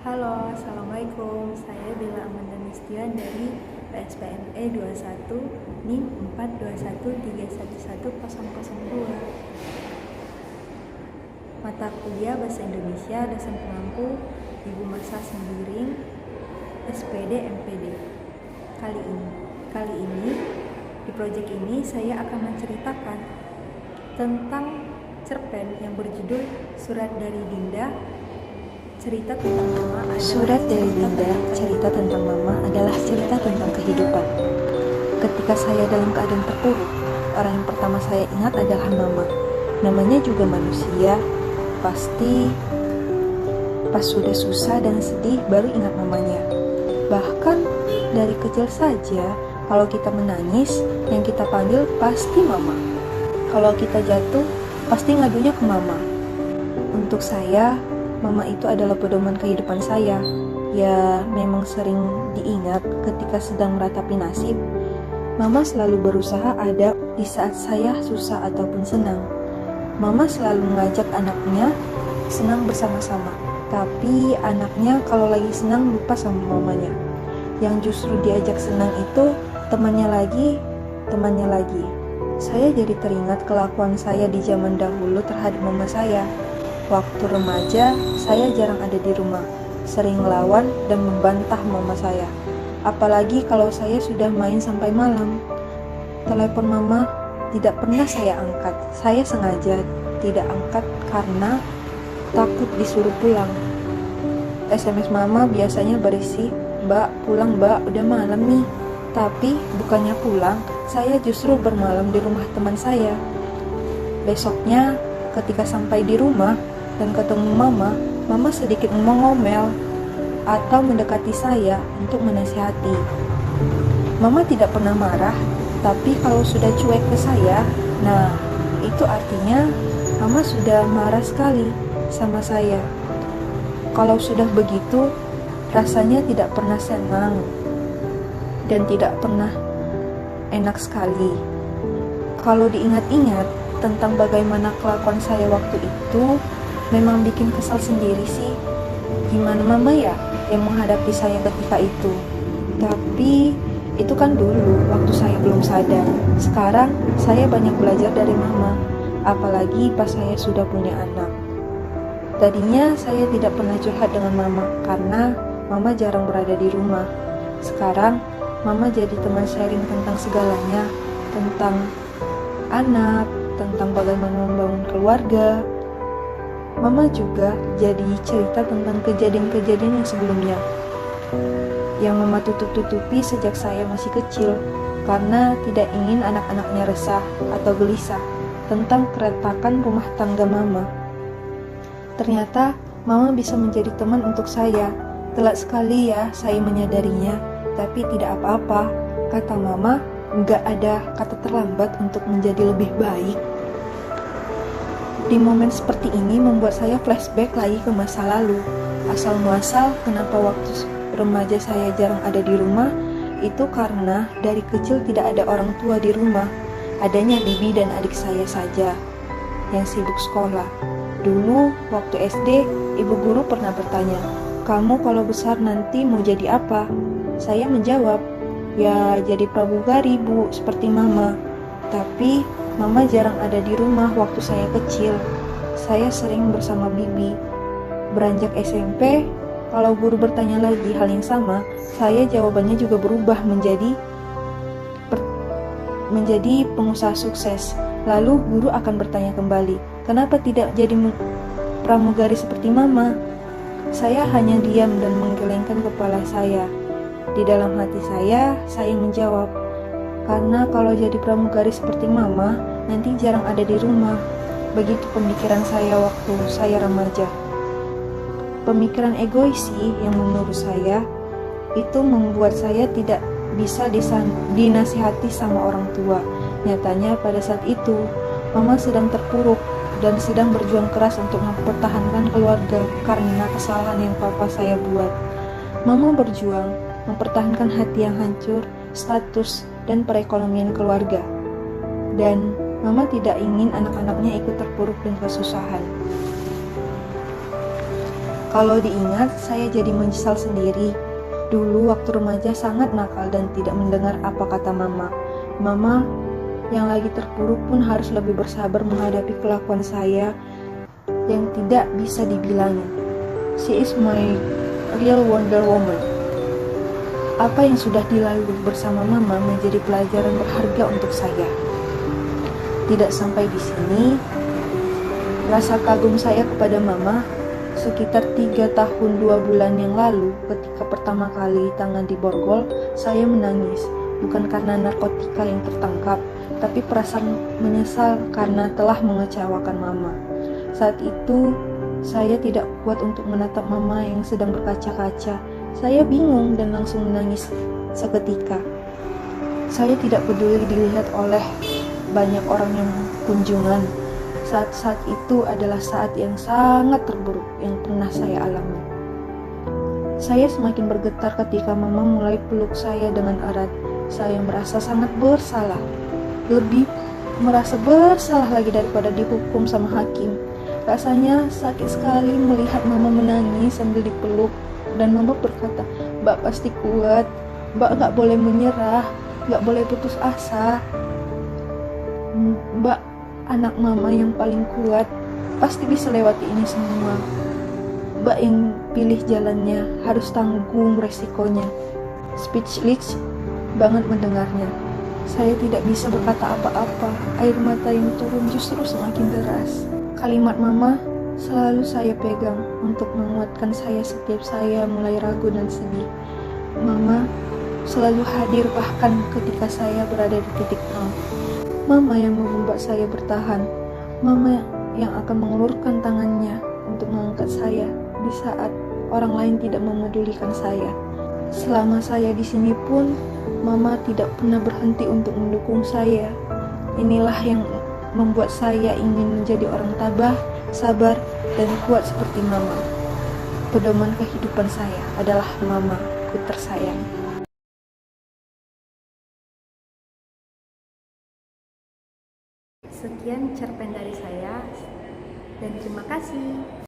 Halo, Assalamualaikum. Saya Bella Amanda Nistian dari PSPNE 21 NIM 421311002. Mata kuliah Bahasa Indonesia dosen pengampu Ibu Masa Sembiring, SPD MPD. Kali ini di proyek ini saya akan menceritakan tentang cerpen yang berjudul Surat dari Dinda. Cerita tentang Mama adalah cerita tentang kehidupan. Ketika saya dalam keadaan terpuruk, orang yang pertama saya ingat adalah Mama. Namanya juga manusia, pasti pas sudah susah dan sedih baru ingat mamanya. Bahkan dari kecil saja, kalau kita menangis, yang kita panggil pasti Mama. Kalau kita jatuh, pasti ngadunya ke Mama. Untuk saya, Mama itu adalah pedoman kehidupan saya. Ya, memang sering diingat ketika sedang meratapi nasib. Mama selalu berusaha ada di saat saya susah ataupun senang. Mama selalu mengajak anaknya senang bersama-sama. Tapi anaknya kalau lagi senang lupa sama mamanya. Yang justru diajak senang itu temannya lagi. Saya jadi teringat kelakuan saya di zaman dahulu terhadap mama saya. Waktu remaja, saya jarang ada di rumah, sering melawan dan membantah mama saya. Apalagi kalau saya sudah main sampai malam. Telepon mama tidak pernah saya angkat. Saya sengaja tidak angkat karena takut disuruh pulang. SMS mama biasanya berisi, "Mbak, pulang mbak, udah malam nih." Tapi bukannya pulang, saya justru bermalam di rumah teman saya. Besoknya, ketika sampai di rumah dan ketemu mama sedikit ngomel atau mendekati saya untuk menasihati. Mama tidak pernah marah, tapi kalau sudah cuek ke saya, nah itu artinya mama sudah marah sekali sama saya. Kalau sudah begitu, rasanya tidak pernah senang dan tidak pernah enak sekali. Kalau diingat-ingat tentang bagaimana kelakuan saya waktu itu, memang bikin kesal sendiri sih. Gimana mama ya yang menghadapi saya ketika itu? Tapi itu kan dulu waktu saya belum sadar. Sekarang saya banyak belajar dari mama, apalagi pas saya sudah punya anak. Tadinya saya tidak pernah curhat dengan mama karena mama jarang berada di rumah. Sekarang mama jadi teman sharing tentang segalanya, tentang anak, tentang bagaimana membangun keluarga. Mama juga jadi cerita tentang kejadian-kejadian yang sebelumnya yang mama tutup-tutupi sejak saya masih kecil karena tidak ingin anak-anaknya resah atau gelisah tentang keretakan rumah tangga mama. Ternyata mama bisa menjadi teman untuk saya. Telat sekali ya saya menyadarinya, tapi tidak apa-apa. Kata mama, nggak ada kata terlambat untuk menjadi lebih baik. Di momen seperti ini membuat saya flashback lagi ke masa lalu. Asal muasal kenapa waktu remaja saya jarang ada di rumah, itu karena dari kecil tidak ada orang tua di rumah. Adanya bibi dan adik saya saja yang sibuk sekolah. Dulu waktu SD, ibu guru pernah bertanya, "Kamu kalau besar nanti mau jadi apa?" Saya menjawab, "Ya jadi pramugari bu, seperti mama." Tapi mama jarang ada di rumah waktu saya kecil. Saya sering bersama bibi. Beranjak SMP, kalau guru bertanya lagi hal yang sama, saya jawabannya juga berubah menjadi pengusaha sukses. Lalu guru akan bertanya kembali, "Kenapa tidak jadi pramugari seperti mama?" Saya hanya diam dan menggelengkan kepala saya. Di dalam hati saya menjawab, "Karena kalau jadi pramugari seperti mama, nanti jarang ada di rumah." Begitu pemikiran saya waktu saya remaja. Pemikiran egois sih yang menurut saya itu membuat saya tidak bisa dinasihati sama orang tua. Nyatanya pada saat itu, mama sedang terpuruk dan sedang berjuang keras untuk mempertahankan keluarga karena kesalahan yang papa saya buat. Mama berjuang mempertahankan hati yang hancur, status, dan perekonomian keluarga. Dan mama tidak ingin anak-anaknya ikut terpuruk dan kesusahan. Kalau diingat, saya jadi menyesal sendiri. Dulu waktu remaja sangat nakal dan tidak mendengar apa kata mama. Mama yang lagi terpuruk pun harus lebih bersabar menghadapi kelakuan saya yang tidak bisa dibilangin. She is my real Wonder Woman. Apa yang sudah dilalui bersama mama menjadi pelajaran berharga untuk saya. Tidak sampai di sini, rasa kagum saya kepada mama sekitar 3 tahun 2 bulan yang lalu ketika pertama kali tangan diborgol, saya menangis. Bukan karena narkotika yang tertangkap, tapi perasaan menyesal karena telah mengecewakan mama. Saat itu, saya tidak kuat untuk menatap mama yang sedang berkaca-kaca. Saya bingung dan langsung menangis seketika. Saya tidak peduli dilihat oleh banyak orang yang kunjungan. Saat-saat itu adalah saat yang sangat terburuk yang pernah saya alami. Saya semakin bergetar ketika mama mulai peluk saya dengan erat. Saya merasa sangat bersalah. Lebih merasa bersalah lagi daripada dihukum sama hakim. Rasanya sakit sekali melihat mama menangis sambil dipeluk. Dan mama berkata, "Mbak pasti kuat. Mbak gak boleh menyerah. Gak boleh putus asa. Mbak anak mama yang paling kuat, pasti bisa lewati ini semua. Mbak yang pilih jalannya, harus tanggung resikonya." Speechless banget mendengarnya. Saya tidak bisa berkata apa-apa. Air mata yang turun justru semakin deras. Kalimat mama selalu saya pegang untuk menguatkan saya setiap saya mulai ragu dan sedih. Mama selalu hadir bahkan ketika saya berada di titik nol. Mama yang membuat saya bertahan. Mama yang akan mengulurkan tangannya untuk mengangkat saya di saat orang lain tidak memedulikan saya. Selama saya di sini pun, mama tidak pernah berhenti untuk mendukung saya. Inilah yang membuat saya ingin menjadi orang tabah, sabar, dan kuat seperti mama. Pedoman kehidupan saya adalah mama ku tersayang. Sekian cerpen dari saya, dan terima kasih.